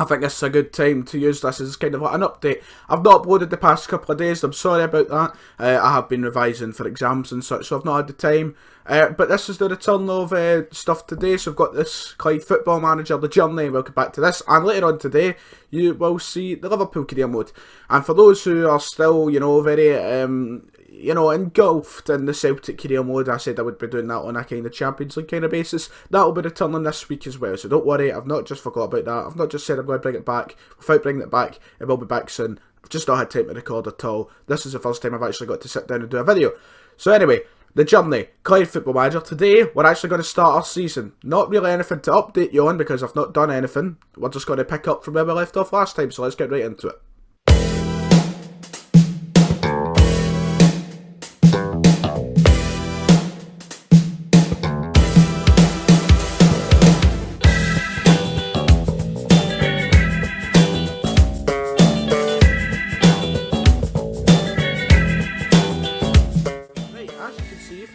I think this is a good time to use this as kind of like an update. I've not uploaded the past couple of days, I'm sorry about that. I have been revising for exams and such, so I've not had the time. But this is the return of stuff today, so we've got this Clyde Football Manager, The Journey, we'll get back to this. And later on today, you will see the Liverpool career mode. And for those who are still, very engulfed in the Celtic career mode, I said I would be doing that on a kind of Champions League kind of basis. That'll be returning this week as well, so don't worry, I've not just forgot about that. I've not just said I'm going to bring it back without bringing it back. It will be back soon. I've just not had time to record at all. This is the first time I've actually got to sit down and do a video. So anyway, The Journey, Clyde Football Manager. Today, we're actually going to start our season. Not really anything to update you on because I've not done anything. We're just going to pick up from where we left off last time, so let's get right into it.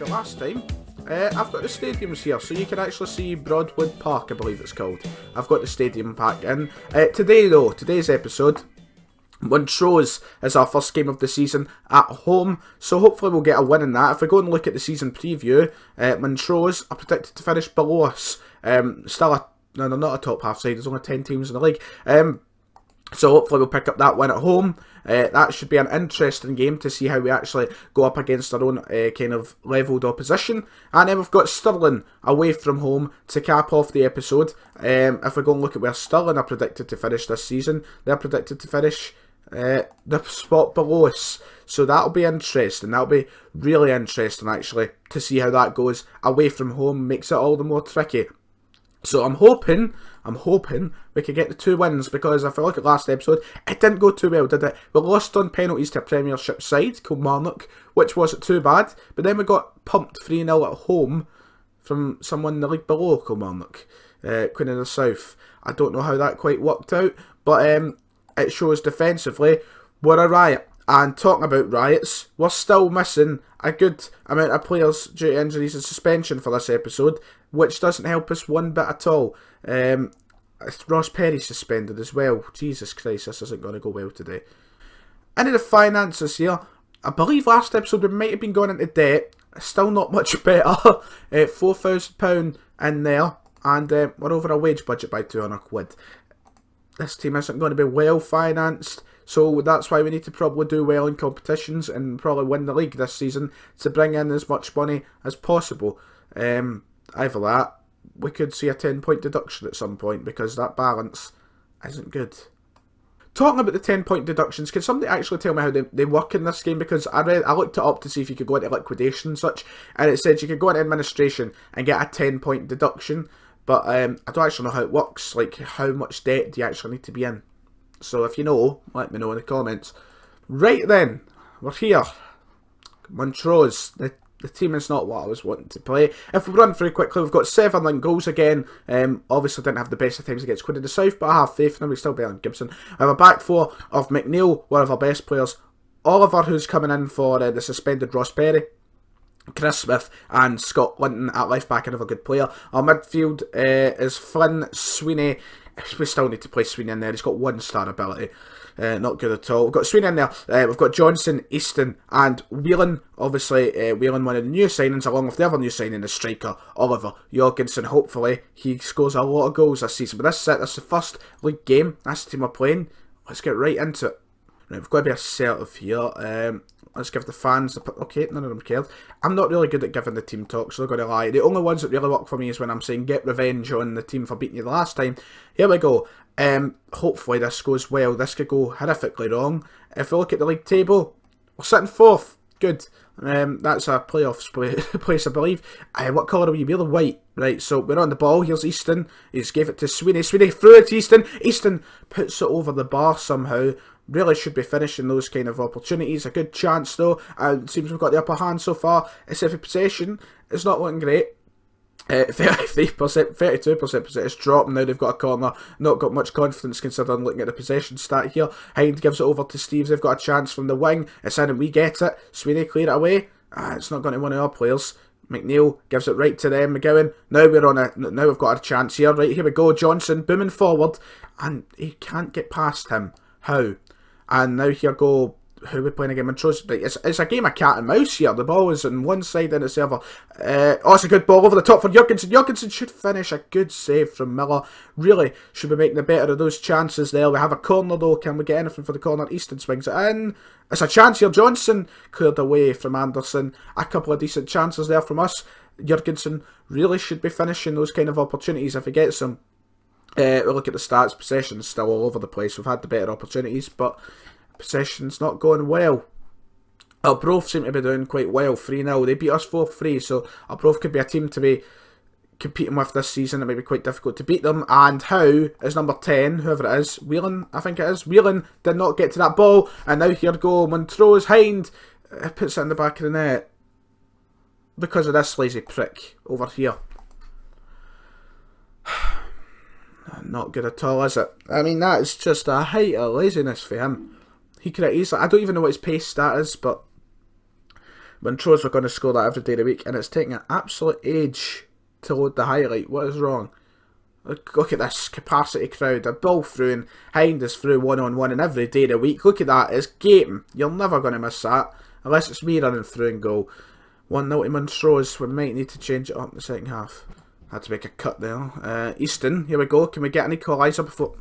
Last time, I've got the stadiums here, so you can actually see Broadwood Park, I believe it's called. I've got the stadium pack in. Today's episode, Montrose is our first game of the season at home, so hopefully we'll get a win in that. If we go and look at the season preview, Montrose are predicted to finish below us. No, they're not a top half side, there's only 10 teams in the league. So hopefully we'll pick up that win at home. That should be an interesting game to see how we actually go up against our own kind of levelled opposition. And then we've got Stirling away from home to cap off the episode. If we go and look at where Stirling are predicted to finish this season, they're predicted to finish the spot below us. So that'll be interesting. That'll be really interesting actually to see how that goes. Away from home makes it all the more tricky. So I'm hoping we could get the 2 wins, because if I look at last episode, it didn't go too well, did it? We lost on penalties to a Premiership side called Kilmarnock, which wasn't too bad, but then we got pumped 3-0 at home from someone in the league below Kilmarnock, Queen of the South. I don't know how that quite worked out, but it shows defensively we're a riot. And talking about riots, we're still missing a good amount of players due to injuries and suspension for this episode, which doesn't help us one bit at all. Ross Perry suspended as well. Jesus Christ, this isn't going to go well today. Into the finances here, I believe last episode we might have been going into debt. Still not much better. £4,000 in there, and we're over our wage budget by £200. This team isn't going to be well financed, so that's why we need to probably do well in competitions and probably win the league this season to bring in as much money as possible. Either that, we could see a 10-point deduction at some point, because that balance isn't good. Talking about the 10-point deductions, can somebody actually tell me how they work in this game? Because I looked it up to see if you could go into liquidation and such, and it said you could go into administration and get a 10-point deduction, but I don't actually know how it works. Like, how much debt do you actually need to be in? So if you know, let me know in the comments. Right then, we're here. Montrose, the team is not what I was wanting to play. If we run through quickly, we've got 7 goals again. Obviously didn't have the best of times against Queen of the South, but I have faith in them. We're still better than Gibson. I have a back 4 of McNeil, one of our best players. Oliver, who's coming in for the suspended Ross Perry. Chris Smith and Scott Linton at left back, another good player. Our midfield is Flynn, Sweeney. We still need to play Sweeney in there. He's got 1-star ability. Not good at all. We've got Sweeney in there. We've got Johnson, Easton and Whelan. Obviously, Whelan, one of the new signings, along with the other new signing, the striker, Oliver Jorgensen. Hopefully, he scores a lot of goals this season. But this is it. This is the first league game. That's the team we're playing. Let's get right into it. Right, we've got to be assertive here. Let's give the fans the... Okay, none of them cared. I'm not really good at giving the team talk, so I'm not going to lie. The only ones that really work for me is when I'm saying get revenge on the team for beating you the last time. Here we go. Hopefully this goes well. This could go horrifically wrong. If we look at the league table, we're sitting 4th. Good. That's a playoffs place, I believe. What colour are we? We're the white. Right, so we're on the ball. Here's Easton. He's gave it to Sweeney. Sweeney threw it to Easton. Easton puts it over the bar somehow. Really should be finishing those kind of opportunities. A good chance though. It seems we've got the upper hand so far. Except for possession, it's not looking great. 33%, 32% possession dropping. Now they've got a corner. Not got much confidence considering looking at the possession stat here. Hind gives it over to Steves. They've got a chance from the wing. It's in and we get it. Sweeney clear it away. It's not going to one of our players. McNeil gives it right to them. McGowan. Now we've got a chance here. Right, here we go. Johnson booming forward, and he can't get past him. How? And now here go. Who are we playing again? It's a game of cat and mouse here. The ball is on one side and it's the other. It's a good ball over the top for Jurgensen. Jurgensen should finish. A good save from Miller. Really should be making the better of those chances there. We have a corner though. Can we get anything for the corner? Easton swings it in. It's a chance here. Johnson cleared away from Anderson. A couple of decent chances there from us. Jurgensen really should be finishing those kind of opportunities if he gets them. We look at the stats. Possession's still all over the place. We've had the better opportunities, but possession's not going well. Arbroath seem to be doing quite well. 3-0. They beat us 4-3, so Arbroath could be a team to be competing with this season. It may be quite difficult to beat them. And Howe is number 10, whoever it is. Whelan, I think it is. Whelan did not get to that ball, and now here go Montrose. Hind puts it in the back of the net because of this lazy prick over here. Not good at all, is it? I mean, that is just a height of laziness for him. He could have easily... I don't even know what his pace stat is, but Montrose were going to score that every day of the week, and it's taking an absolute age to load the highlight. What is wrong? Look at this capacity crowd. A ball through, and Hind is through one-on-one, and every day of the week. Look at that. It's gaping. You're never going to miss that, unless it's me running through and goal. 1-0 to Montrose. We might need to change it up in the second half. Had to make a cut there. Easton, here we go. Can we get an equaliser before...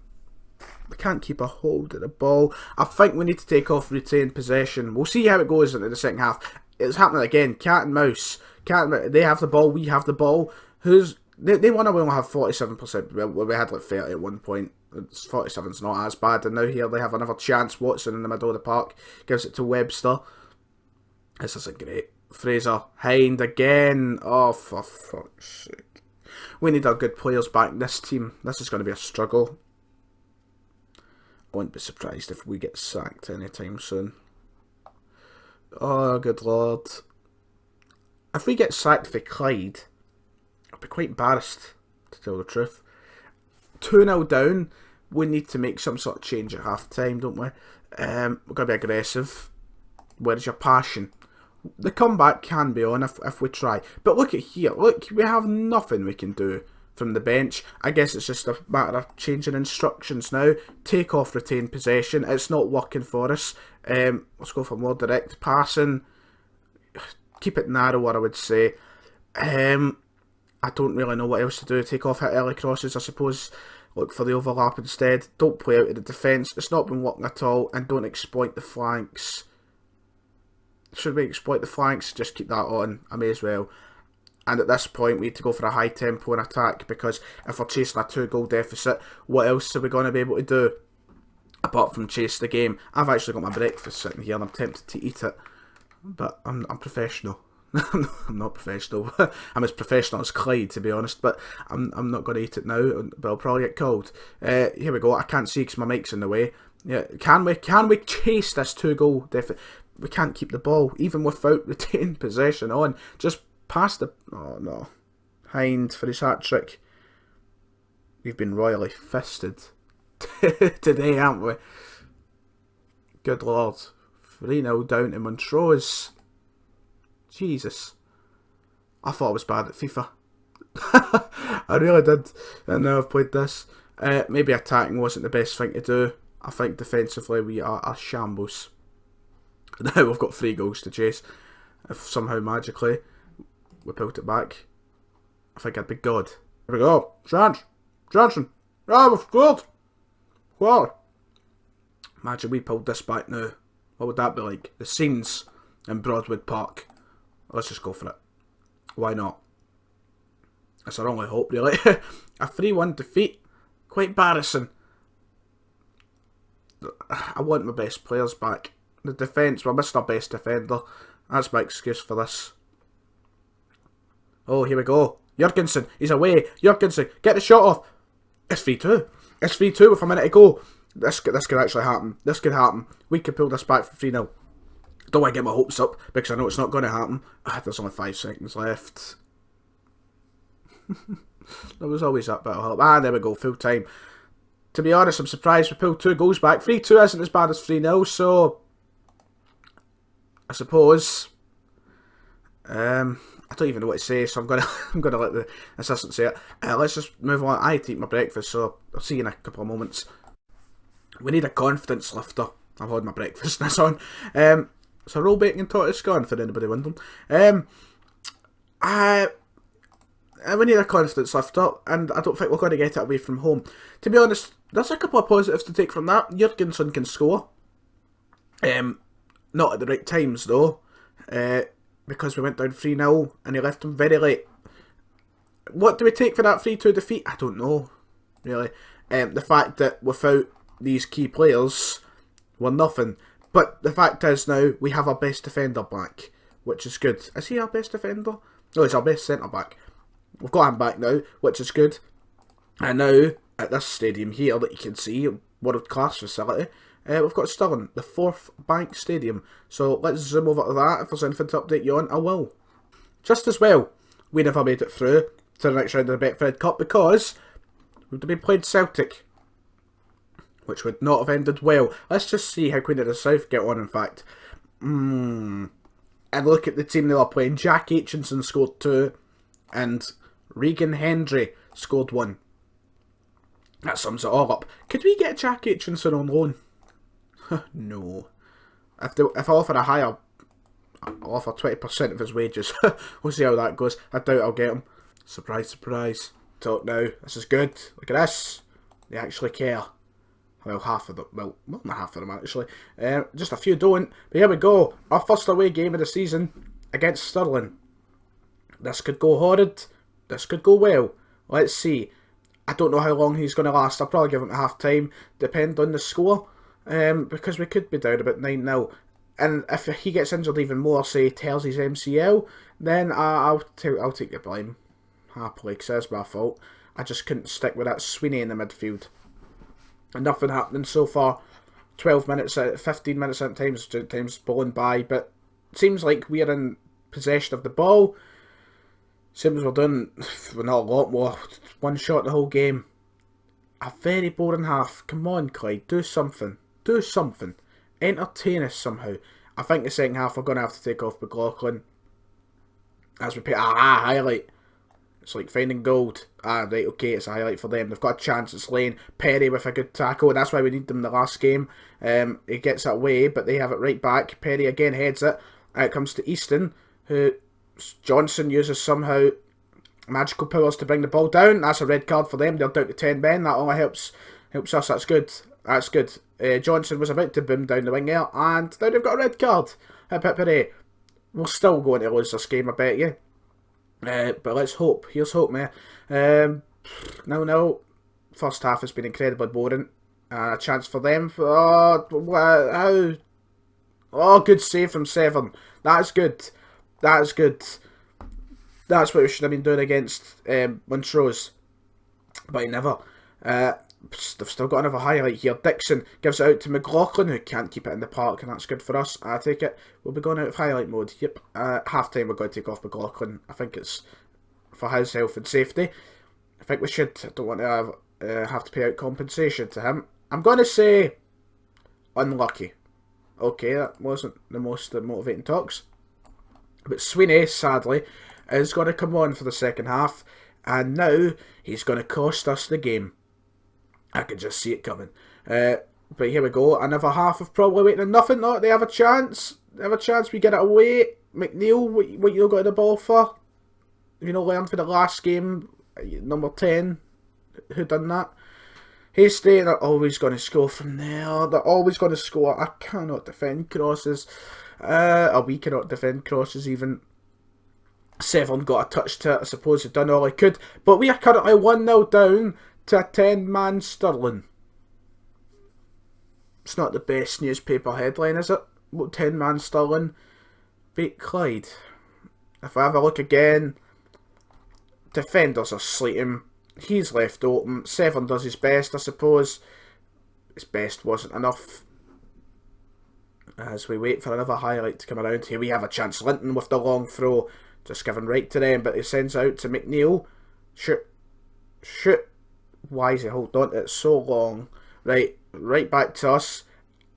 We can't keep a hold of the ball. I think we need to take off retained possession. We'll see how it goes into the second half. It's happening again. Cat and mouse. They have the ball. We have the ball. They want to only have 47%. Well, we had like 30 at one point. 47's not as bad. And now here they have another chance. Watson in the middle of the park gives it to Webster. This isn't great. Fraser. Hind again. Oh, for fuck's sake. We need our good players back in this team. This is going to be a struggle. I wouldn't be surprised if we get sacked anytime soon. Oh, good lord. If we get sacked for Clyde, I'll be quite embarrassed, to tell the truth. 2-0 down, we need to make some sort of change at half time, don't we? We're going to be aggressive. Where's your passion? The comeback can be on if we try. But look at here. Look, we have nothing we can do from the bench. I guess it's just a matter of changing instructions now. Take off retained possession. It's not working for us. Let's go for more direct passing. Keep it narrower, I would say. I don't really know what else to do. Take off hit early crosses, I suppose. Look for the overlap instead. Don't play out of the defence. It's not been working at all. And don't exploit the flanks. Should we exploit the flanks? Just keep that on. I may as well. And at this point, we need to go for a high tempo and attack, because if we're chasing a 2-goal deficit, what else are we going to be able to do apart from chase the game? I've actually got my breakfast sitting here and I'm tempted to eat it, but I'm professional. I'm not professional. I'm as professional as Clyde, to be honest, but I'm not going to eat it now, but I'll probably get cold. Here we go. I can't see because my mic's in the way. Yeah, can we chase this 2-goal deficit? We can't keep the ball, even without retaining possession on. Just past the... Oh, no. Hind for his hat-trick. We've been royally fisted today, haven't we? Good lord. 3-0 down to Montrose. Jesus. I thought I was bad at FIFA. I really did. And now I've played this. Maybe attacking wasn't the best thing to do. I think defensively we are a shambles. Now we've got 3 goals to chase. If somehow magically we pulled it back, I think I'd be God. Here we go. Johnson. Oh, we've scored. What? Imagine we pulled this back now. What would that be like? The scenes in Broadwood Park. Let's just go for it. Why not? That's our only hope, really. A 3-1 defeat. Quite embarrassing. I want my best players back. The defence, we're missing our best defender. That's my excuse for this. Oh, here we go. Jurgensen, he's away. Jurgensen, get the shot off. It's 3-2. It's 3-2 with a minute to go. This could actually happen. This could happen. We could pull this back for 3-0. Don't want to get my hopes up, because I know it's not going to happen. There's only 5 seconds left. There was always that bit of help. There we go, full time. To be honest, I'm surprised we pulled 2 goals back. 3-2 isn't as bad as 3-0, so... I suppose I don't even know what to say, so I'm gonna I'm gonna let the assistant say it. Let's just move on. I had to eat my breakfast, so I'll see you in a couple of moments. We need a confidence lifter. I've had my breakfast and it's on. So roll bacon and tortoise scone for anybody wondering. We need a confidence lifter, and I don't think we're going to get it away from home. To be honest, there's a couple of positives to take from that. Jurgensen can score. Not at the right times though, because we went down 3-0 and he left him very late. What do we take for that 3-2 defeat? I don't know, really. The fact that without these key players, we're nothing. But the fact is now, we have our best defender back, which is good. Is he our best defender? No, he's our best centre back. We've got him back now, which is good. And now, at this stadium here that you can see, world class facility, we've got Stirling, the 4th Bank Stadium. So let's zoom over to that. If there's anything to update you on, I will. Just as well, we never made it through to the next round of the Betfred Cup because we'd have been playing Celtic, which would not have ended well. Let's just see how Queen of the South get on, in fact. And look at the team they were playing. Jack Aitchinson scored 2, and Regan Hendry scored 1. That sums it all up. Could we get Jack Aitchinson on loan? No. If I offer a higher, I'll offer 20% of his wages. We'll see how that goes. I doubt I'll get him. Surprise, surprise. Talk now. This is good. Look at this. They actually care. Well, half of them. Well, not half of them, actually. Just a few don't. But here we go. Our first away game of the season against Stirling. This could go horrid. This could go well. Let's see. I don't know how long he's going to last. I'll probably give him a half time. Depend on the score. Because we could be down about 9-0. And if he gets injured even more, say tears his MCL, then I'll take the blame. Happily, because that's my fault. I just couldn't stick with that Sweeney in the midfield. And nothing happening so far. 12 minutes out, 15 minutes at times blown by, but it seems like we're in possession of the ball. Seems we're doing, well, not a lot more. One shot the whole game. A very boring half. Come on, Clyde, do something. Do something. Entertain us somehow. I think the second half we're going to have to take off McLaughlin. As we put highlight. It's like finding gold. Right, okay, it's a highlight for them. They've got a chance. It's Lane. Perry with a good tackle, and that's why we need them in the last game. He gets it away, but they have it right back. Perry again heads it. And it comes to Easton, who Johnson uses somehow magical powers to bring the ball down. That's a red card for them. They're down to 10 men. That only helps us. That's good. That's good. Johnson was about to boom down the wing there, and now they've got a red card. Hip hip hooray. We're still going to lose this game, I bet you. But let's hope. Here's hope, man. No. First half has been incredibly boring. A chance for them. How? Oh, good save from Seven. That's good. That's good. That's what we should have been doing against Montrose. But he never. They've still got another highlight here. Dixon gives it out to McLaughlin, who can't keep it in the park, and that's good for us. I take it. We'll be going out of highlight mode. Yep. Half time we're going to take off McLaughlin. I think it's for his health and safety. I think we should. I don't want to have to pay out compensation to him. I'm going to say unlucky. Okay, that wasn't the most motivating talks. But Sweeney, sadly, is going to come on for the second half, and now he's going to cost us the game. I can just see it coming. But here we go. Another half of probably waiting on nothing. No, they have a chance. They have a chance. We get it away. McNeil, what you got the ball for? You know, learned for the last game. Number 10. Who done that? Hasty, they're always going to score from there. They're always going to score. I cannot defend crosses. We cannot defend crosses even. Severn got a touch to it. I suppose he done all he could. But we are currently 1-0 down to a 10-man Stirling. It's not the best newspaper headline, is it? 10-man Stirling beat Clyde. If I have a look again, defenders are slating. He's left open. Severn does his best, I suppose. His best wasn't enough. As we wait for another highlight to come around here, we have a chance. Linton with the long throw. Just given right to them, but he sends it out to McNeil. Shoot. Why is he holding on to it so long? Right back to us.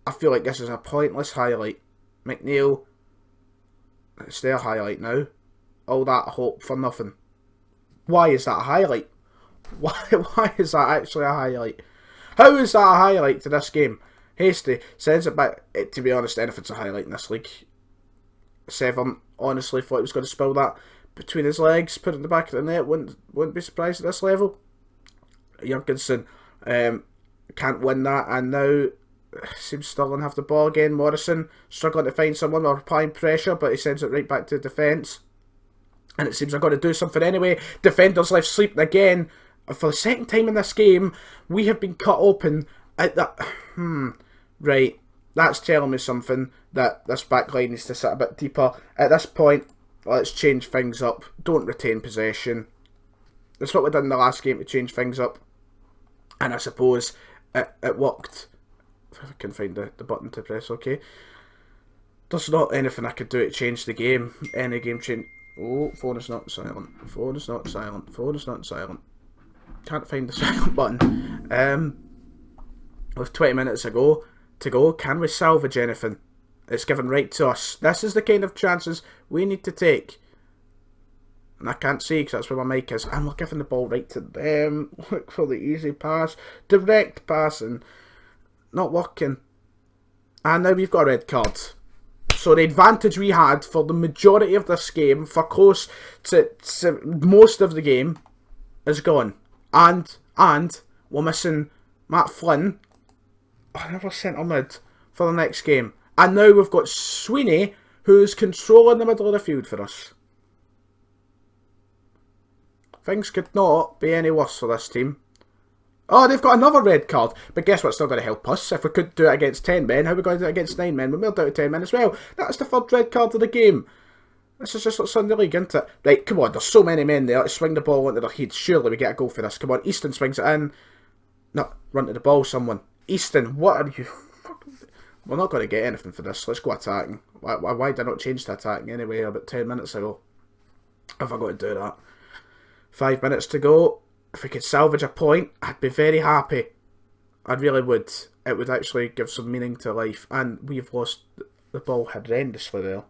I feel like this is a pointless highlight. McNeil. It's their highlight now. all that hope for nothing. Why is that a highlight? Why is that actually a highlight? How is that a highlight to this game? Hasty sends it back. To be honest, anything's a highlight in this league. Severn honestly thought he was going to spill that between his legs, put it in the back of the net. Wouldn't be surprised at this level. Jurgensen can't win that, and now seems Sterling have the ball again. Morrison struggling to find someone or applying pressure, but he sends it right back to defence. And it seems I've got to do something anyway. Defenders left sleeping again. For the second time in this game, we have been cut open at that. Right. That's telling me something, that this back line needs to sit a bit deeper. At this point, let's change things up. Don't retain possession. That's what we did in the last game, to change things up. And I suppose it worked. If I can find the button to press, okay. There's not anything I could do to change the game. Any game change. Oh, phone is not silent. Phone is not silent. Phone is not silent. Can't find the silent button. With 20 minutes to go, can we salvage anything? It's given right to us. This is the kind of chances we need to take. And I can't see because that's where my mic is. And we're giving the ball right to them. Look for the easy pass. Direct passing. Not working. And now we've got a red card. So the advantage we had for the majority of this game, for close to most of the game, is gone. And we're missing Matt Flynn, another centre mid, for the next game. And now we've got Sweeney, who's controlling the middle of the field for us. Things could not be any worse for this team. Oh, they've got another red card. But guess what's still going to help us? If we couldn't do it against 10 men, how are we going to do it against 9 men? We're down to 10 men as well. That's the third red card of the game. This is just like Sunday League, isn't it? Right, come on, there's so many men there to swing the ball into their heads. Surely we get a goal for this. Come on, Easton swings it in. No, run to the ball, someone. Easton, what are you... We're not going to get anything for this. Let's go attacking. Why did I not change to attacking anyway about 10 minutes ago? Have I got to do that? 5 minutes to go. If we could salvage a point, I'd be very happy. I really would. It would actually give some meaning to life. And we've lost the ball horrendously there.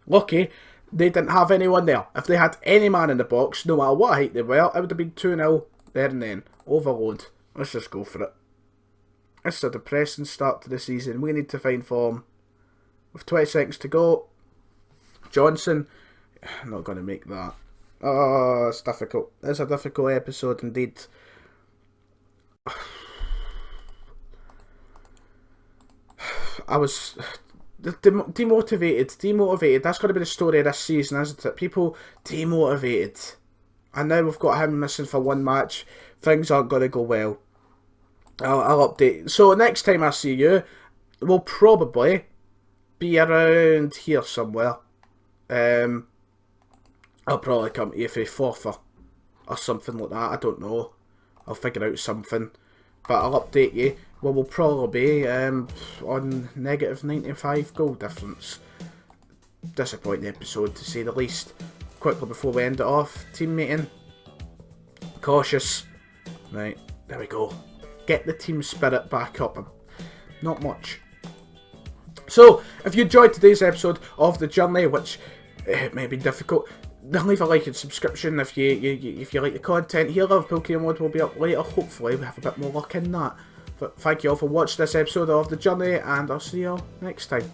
Lucky they didn't have anyone there. If they had any man in the box, no matter what height they were, it would have been 2-0 there and then. Overload. Let's just go for it. It's a depressing start to the season. We need to find form. With 20 seconds to go. Johnson. I'm not going to make that. Oh, it's difficult. It's a difficult episode indeed. I was demotivated. That's going to be the story of this season, isn't it? People demotivated. And now we've got him missing for one match. Things aren't going to go well. I'll update. So next time I see you, we'll probably be around here somewhere. I'll probably come to you for FIFA or something like that. I don't know. I'll figure out something. But I'll update you. Well, we'll probably be on negative 95 goal difference. Disappointing episode, to say the least. Quickly before we end it off. Team meeting. Cautious. Right, there we go. Get the team spirit back up. Not much. So, if you enjoyed today's episode of The Journey, which may be difficult, then leave a like and subscription if you like the content here. Liverpool Game Mode will be up later. Hopefully we have a bit more luck in that. But thank you all for watching this episode of The Journey, and I'll see you all next time.